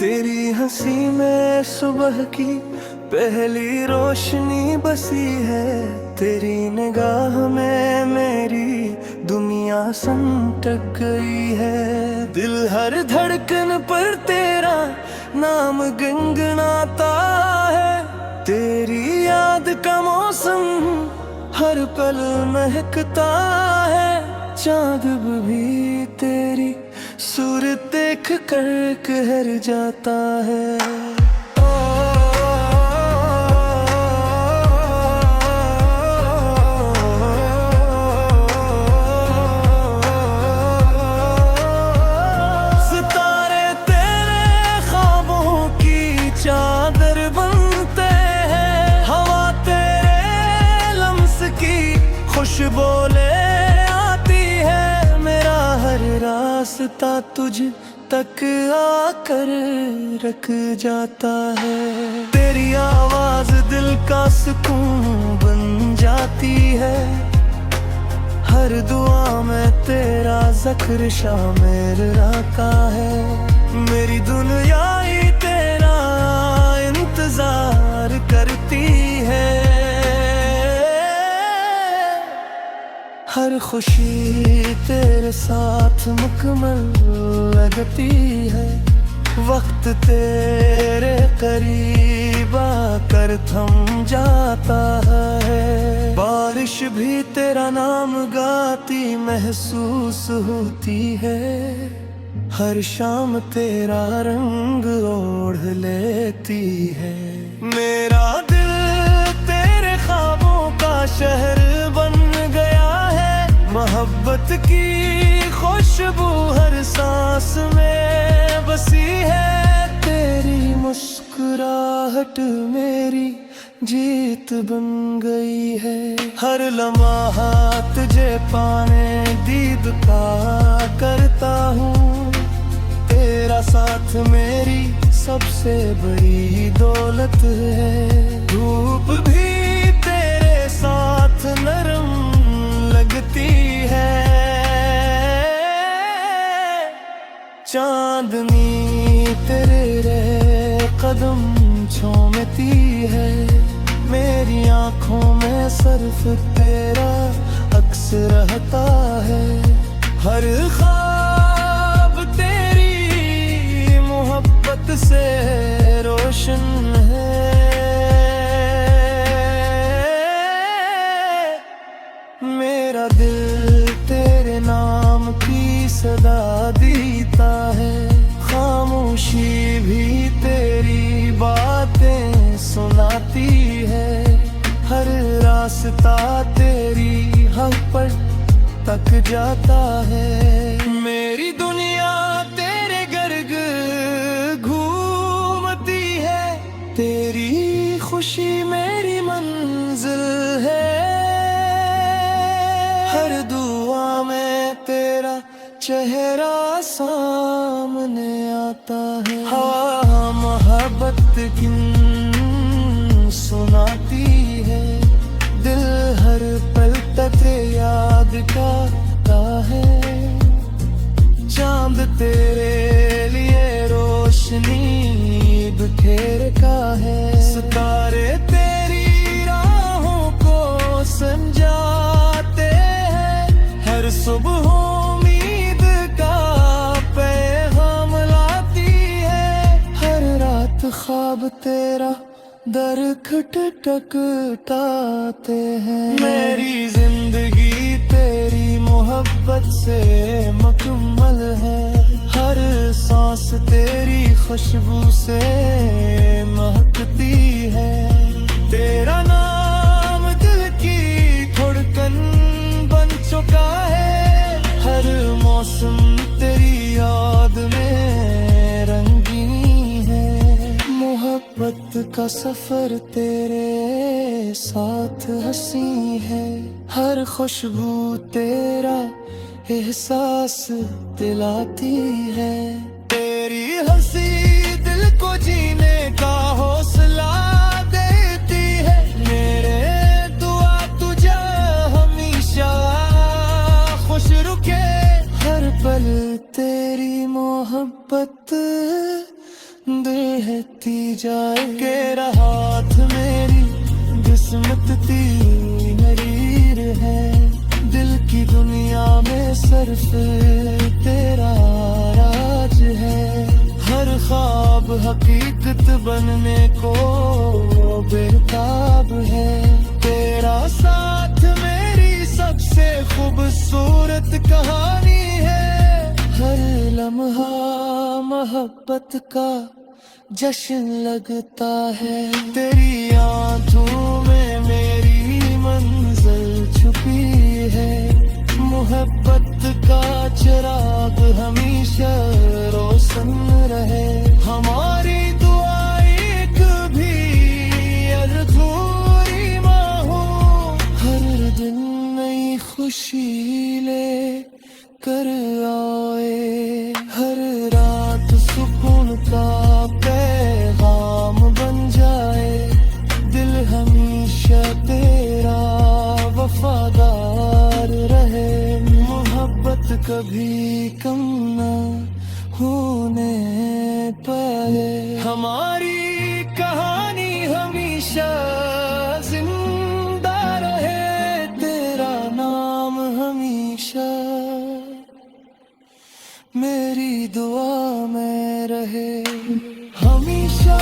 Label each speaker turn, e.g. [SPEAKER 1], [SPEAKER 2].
[SPEAKER 1] तेरी हंसी में सुबह की पहली रोशनी बसी है। तेरी निगाह में मेरी दुनिया संटक गई है। दिल हर धड़कन पर तेरा नाम गुनगुनाता है। तेरी याद का मौसम हर पल महकता है। चाँद भी तेरी सूरत देख कर कहर जाता है। सितारे तेरे ख्वाबों की चादर बनते हैं। हवा तेरे लम्स की खुशबू ले आती है। मेरा हर रास्ता तुझ तक आकर रख जाता है। तेरी आवाज दिल का सुकून बन जाती है। हर दुआ में तेरा ज़िक्र शामिल रहता है। मेरी दुनिया ही तेरा इंतजार करती है। हर खुशी तेरे साथ मुकम्मल लगती है। वक्त तेरे करीब आकर थम जाता है। बारिश भी तेरा नाम गाती महसूस होती है। हर शाम तेरा रंग ओढ़ लेती है। मेरा दिल तेरे ख्वाबों का शहर बन गया है। मोहब्बत की खुशबू हर सांस में बसी है। तेरी मुस्कुराहट मेरी जीत बन गई है। हर लम्हा तुझे पाने दीद का करता हूँ। तेरा साथ मेरी सबसे बड़ी दौलत है। धूप भी तेरे साथ नरम लगती है। चांदनी तेरे कदम चूमती है। मेरी आँखों में सिर्फ तेरा अक्स रहता है। हर ख्वाब तेरी मोहब्बत से रोशन है। मेरा दिल तेरे नाम की सदा देता है। खामोशी भी तेरी बातें सुनाती है। हर रास्ता तेरी हक पर तक जाता है। मेरी दुनिया तेरे गर्ग घूमती है। तेरी खुशी मेरी मंजिल है। हर दुआ में तेरा चेहरा सामने आता है। हवा मोहब्बत की सुनाती है। दिल हर पल तक याद करता है। चांद तेरे लिए रोशनी बिखेर का है। सितारे तेरी राहों को समझाते हैं। हर सुबह उम्मीद का पैगाम लाती है। हर रात ख्वाब तेरा दर खटखटाते हैं। मेरी जिंदगी तेरी मोहब्बत से मुकम्मल है। हर सांस तेरी खुशबू से महकती है। तेरा नाम दिल की धड़कन बन चुका है। हर मौसम तेरी याद में रंगीन है। मोहब्बत का सफर तेरे साथ हंसी है। हर खुशबू तेरा एहसास दिलाती है। तेरी हंसी दिल को जीने का हौसला देती है। मेरे दुआ तुझे हमेशा खुश रुके। हर पल तेरी मोहब्बत देती जाए तेरा हाथ मेरी किस्मत तीर है, दिल की दुनिया में सिर्फ तेरा राज है, हर ख्वाब हकीकत बनने को बेताब है, तेरा साथ मेरी सबसे खूबसूरत कहानी है, हर लम्हा मोहब्बत का जश्न लगता है, तेरी आंखों में मेरी मंजिल छुपी है, मोहब्बत का चिराग हमेशा रोशन रहे, हमारी दुआ एक भी अधूरी माँ हो, हर दिन नई खुशी ले कर आए, हर रात सुकून का पैगाम बन जाए, दिल हमेशा तेरा वफादार रहे, मोहब्बत कभी कम न होने पाए, हमारी कहानी हमेशा जिंदा रहे, तेरा नाम हमेशा मेरी दुआ में रहे, हमेशा।